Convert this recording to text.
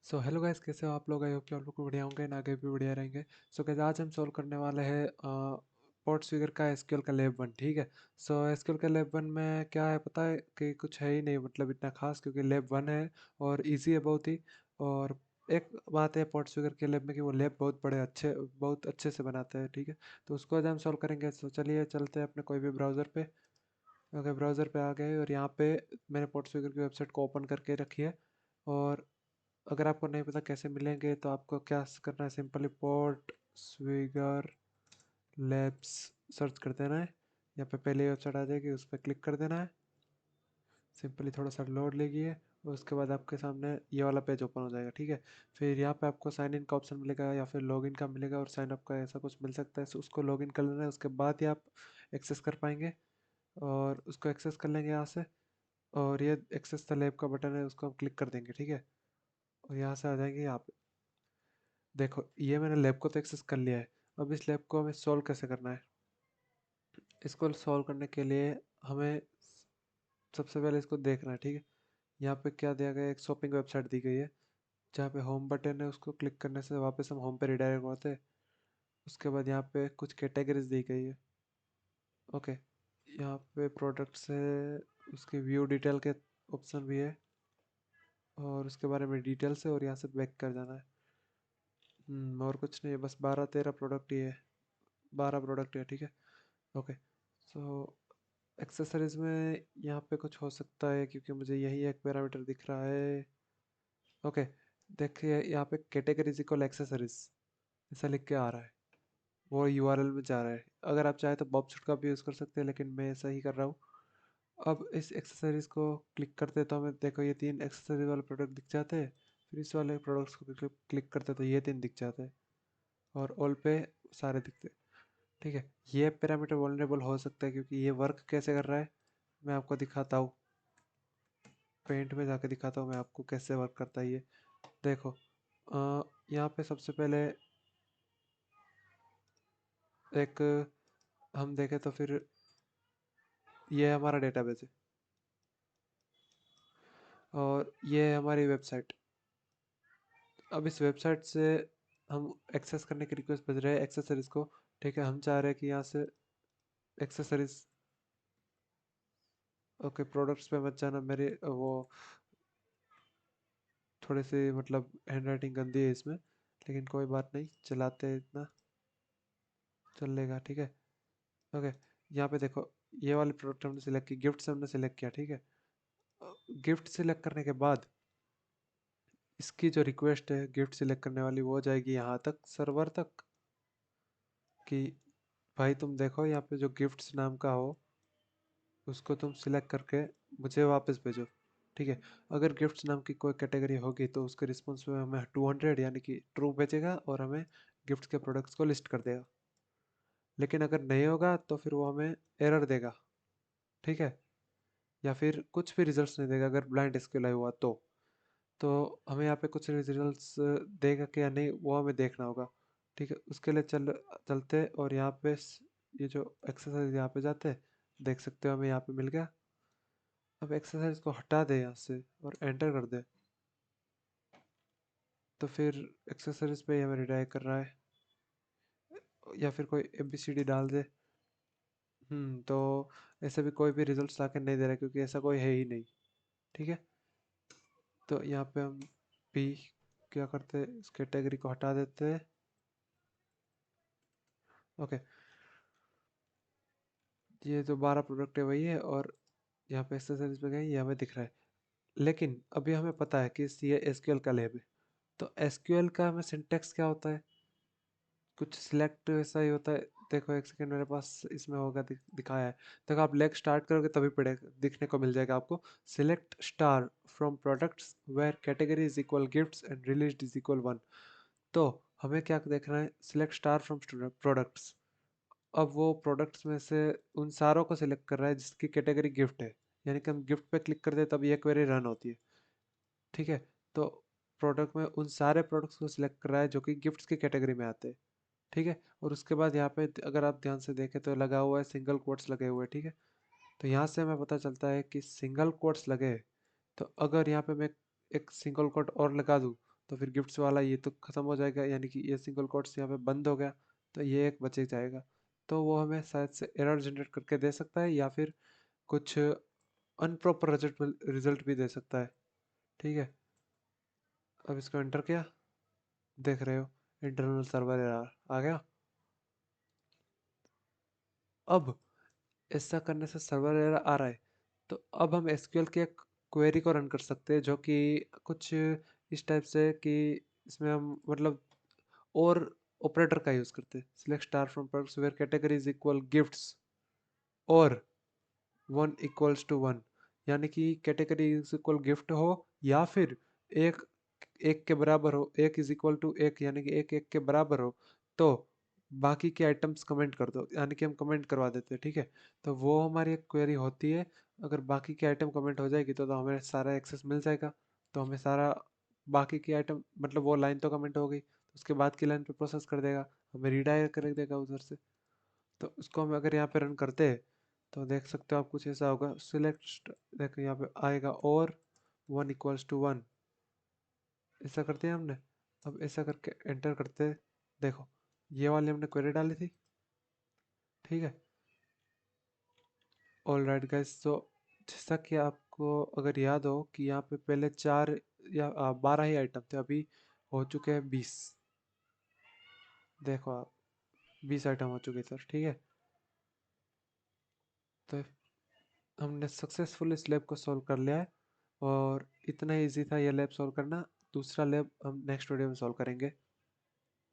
So hello guys, कैसे हो आप लोग? आई होप कि आप लोग बढ़िया होंगे ना, आगे भी बढ़िया रहेंगे। सो गाइस, आज हम सॉल्व करने वाले हैं पोर्ट्सफिगर का एसक्यूएल का लैब वन। ठीक है। सो एसक्यूएल का लैब वन में क्या है पता है कि कुछ है ही नहीं, मतलब इतना खास, क्योंकि लैब वन है और इजी है बहुत ही। और एक बात है पोर्ट्सफिगर के लैब में कि वो लैब बहुत अच्छे से बनाते हैं। ठीक है। तो उसको आज हम सॉल्व करेंगे। तो चलिए चलते हैं अपने कोई भी ब्राउज़र पे। ओके, ब्राउज़र पे आ गए और यहाँ पे मैंने पोर्ट्सफिगर की वेबसाइट को ओपन करके रखी है। और अगर आपको नहीं पता कैसे मिलेंगे तो आपको क्या करना है, सिंपली पोर्ट स्विगर लैब्स सर्च कर देना है। यहाँ पे पहले वेबसाइट आ जाएगी, उस पर क्लिक कर देना है। सिंपली थोड़ा सा लोड लेगी है और उसके बाद आपके सामने ये वाला पेज ओपन हो जाएगा। ठीक है। फिर यहाँ पे आपको साइन इन का ऑप्शन मिलेगा या फिर लॉगिन का मिलेगा और साइन अप का, ऐसा कुछ मिल सकता है। उसको लॉगिन कर लेना है, उसके बाद ही आप एक्सेस कर पाएंगे। और उसको एक्सेस कर लेंगे यहाँ से। और ये एक्सेस द लैब का बटन है, उसको हम क्लिक कर देंगे। ठीक है। और यहाँ से आ जाएंगे यहाँ पे। देखो, ये मैंने लैब को तो एक्सेस कर लिया है। अब इस लैब को हमें सॉल्व कैसे करना है? इसको सॉल्व करने के लिए हमें सबसे पहले इसको देखना है। ठीक है। यहाँ पे क्या दिया गया है, एक शॉपिंग वेबसाइट दी गई है जहाँ पे होम बटन है, उसको क्लिक करने से वापस हम होम पे रिडायरेक्ट होते हैं। उसके बाद यहाँ पे कुछ कैटेगरीज दी गई है। ओके। यहाँ पे प्रोडक्ट्स है, उसकी व्यू डिटेल के ऑप्शन भी है और उसके बारे में डिटेल्स है, और यहाँ से बैक कर जाना है। और कुछ नहीं है, बस 12-13 प्रोडक्ट ही है। 12 प्रोडक्ट है। ठीक है। ओके। सो एक्सेसरीज में यहाँ पे कुछ हो सकता है, क्योंकि मुझे यही एक पैरामीटर दिख रहा है। ओके। देखिए, यहाँ पे कैटेगरीज इक्वल एक्सेसरीज ऐसा लिख के आ रहा है। वो यूआरएल में जा रहा है। अगर आप चाहे तो बॉबशूट का भी यूज़ कर सकते हैं, लेकिन मैं ऐसा ही कर रहा हूँ। अब इस एक्सेसरीज को क्लिक करते तो हमें देखो ये 3 एक्सेसरीज वाले प्रोडक्ट दिख जाते हैं। फिर इस वाले प्रोडक्ट्स को क्लिक करते तो ये 3 दिख जाते हैं। और ऑल पे सारे दिखते हैं। ठीक है। ये पैरामीटर वल्नरेबल हो सकता है, क्योंकि ये वर्क कैसे कर रहा है मैं आपको दिखाता हूँ। पेंट में जाके दिखाता हूँ मैं आपको कैसे वर्क करता है ये। देखो, यहाँ पे सबसे पहले एक हम देखें तो फिर ये हमारा डेटाबेस है और ये है हमारी वेबसाइट। अब इस वेबसाइट से हम एक्सेस करने की रिक्वेस्ट भेज रहे हैं एक्सेसरीज को। ठीक है। हम चाह रहे हैं कि यहाँ से एक्सेसरीज। ओके, प्रोडक्ट्स पे मत जाना, मेरी वो थोड़ी सी मतलब हैंड राइटिंग गंदी है इसमें, लेकिन कोई बात नहीं, चलाते हैं, इतना चल लेगा। ठीक है। ओके। यहाँ पे देखो, ये वाले प्रोडक्ट हमने सिलेक्ट की, गिफ्ट से हमने सिलेक्ट किया। ठीक है। गिफ्ट सिलेक्ट करने के बाद इसकी जो रिक्वेस्ट है गिफ्ट सिलेक्ट करने वाली, वो जाएगी यहाँ तक, सर्वर तक, कि भाई तुम देखो यहाँ पे जो गिफ्ट्स नाम का हो उसको तुम सिलेक्ट करके मुझे वापस भेजो। ठीक है। अगर गिफ्ट्स नाम की कोई कैटेगरी होगी तो उसके रिस्पॉन्स में हमें 200 यानी कि ट्रू भेजेगा और हमें गिफ्ट्स के प्रोडक्ट्स को लिस्ट कर देगा। लेकिन अगर नहीं होगा तो फिर वो हमें एरर देगा। ठीक है। या फिर कुछ भी रिजल्ट्स नहीं देगा अगर ब्लाइंड एसक्यूएल हुआ तो हमें यहाँ पे कुछ रिजल्ट्स देगा कि या नहीं, वो हमें देखना होगा। ठीक है। उसके लिए चलते और यहाँ पे ये जो एक्सरसाइज यहाँ पे जाते हैं, देख सकते हो हमें यहाँ पे मिल गया। अब एक्सरसाइज को हटा दे यहाँ से और एंटर कर दे, तो फिर एक्सरसाइज पे हमें रिडायरेक्ट कर रहा है। या फिर कोई ABCD डाल दे। तो ऐसे भी कोई भी रिजल्ट्स लाके नहीं दे रहा है, क्योंकि ऐसा कोई है ही नहीं। ठीक है। तो यहाँ पे हम भी क्या करते हैं, इस कैटेगरी को हटा देते हैं। ओके। ये जो 12 प्रोडक्ट है वही है, और यहाँ पे एक्सेसरीज पे गए, ये हमें दिख रहा है। लेकिन अभी हमें पता है कि ये एसक्यूएल का लैब है। तो एसक्यूएल का हमें सिंटेक्स क्या होता है, कुछ सिलेक्ट ऐसा ही होता है। देखो एक सेकेंड, मेरे पास इसमें होगा, दिखाया है। देखो, आप लेग स्टार्ट करोगे तभी पड़ेगा, दिखने को मिल जाएगा आपको। Select star from products where category is equal gifts and release is equal 1। तो हमें क्या देखना है, सिलेक्ट स्टार फ्रॉम प्रोडक्ट्स। अब वो प्रोडक्ट्स में से उन सारों को सिलेक्ट कर रहा है जिसकी कैटेगरी गिफ्ट है। यानी कि हम गिफ्ट पे क्लिक करते हैं तब ये क्वेरी रन होती है। ठीक है। तो प्रोडक्ट में उन सारे प्रोडक्ट्स को सिलेक्ट कर रहा है जो कि गिफ्ट्स की कैटेगरी में आते हैं। ठीक है। और उसके बाद यहाँ पे अगर आप ध्यान से देखें तो लगा हुआ है, सिंगल कोट्स लगे हुए हैं। ठीक है। तो यहाँ से हमें पता चलता है कि सिंगल कोट्स लगे हैं। तो अगर यहाँ पे मैं एक सिंगल कोट और लगा दूँ तो फिर गिफ्ट्स वाला ये तो ख़त्म हो जाएगा, यानी कि ये सिंगल कोट्स यहाँ पे बंद हो गया, तो ये एक बच जाएगा। तो वो हमें शायद से एरर जनरेट करके दे सकता है या फिर कुछ अनप्रॉपर रिजल्ट रिजल्ट भी दे सकता है। ठीक है, अब इसको एंटर किया, देख रहे हो इंटरनल सर्वर एरर आ गया। अब ऐसा करने से सर्वर एरर आ रहा है, तो अब हम एसक्यूएल की एक क्वेरी को रन कर सकते हैं जो कि कुछ इस टाइप से कि इसमें हम मतलब और ऑपरेटर का यूज़ करते हैं, select star from products where category is equal gifts और 1 = 1, यानी कि कैटेगरी इज इक्वल गिफ्ट हो या फिर एक एक के बराबर हो, एक इज इक्वल टू एक यानी कि एक एक के बराबर हो, तो बाकी के आइटम्स कमेंट कर दो, यानी कि हम कमेंट करवा देते हैं। ठीक है, तो वो हमारी एक क्वेरी होती है। अगर बाकी के आइटम कमेंट हो जाएगी तो हमें सारा एक्सेस मिल जाएगा, तो हमें सारा बाकी की आइटम मतलब वो लाइन तो कमेंट हो गई, तो उसके बाद की लाइन पे प्रोसेस कर देगा, हमें रीडायरेक्ट कर देगा उधर से। तो उसको हम अगर यहाँ पे रन करते हैं तो देख सकते हो आप कुछ ऐसा होगा, सिलेक्ट, देखो यहाँ पे आएगा और 1 = 1, ऐसा करते हैं हमने। अब ऐसा करके एंटर करते हैं, देखो ये वाली हमने क्वेरी डाली थी। ठीक है, ऑल राइट गाइस, तो जैसा कि आपको अगर याद हो कि यहाँ पे पहले 4 या 12 ही आइटम थे, अभी हो चुके हैं 20। देखो आप 20 आइटम हो चुके सर। ठीक है, तो हमने सक्सेसफुली इस लैब को सॉल्व कर लिया है और इतना इजी था ये लैब सॉल्व करना। दूसरा लैब हम नेक्स्ट वीडियो में सॉल्व करेंगे।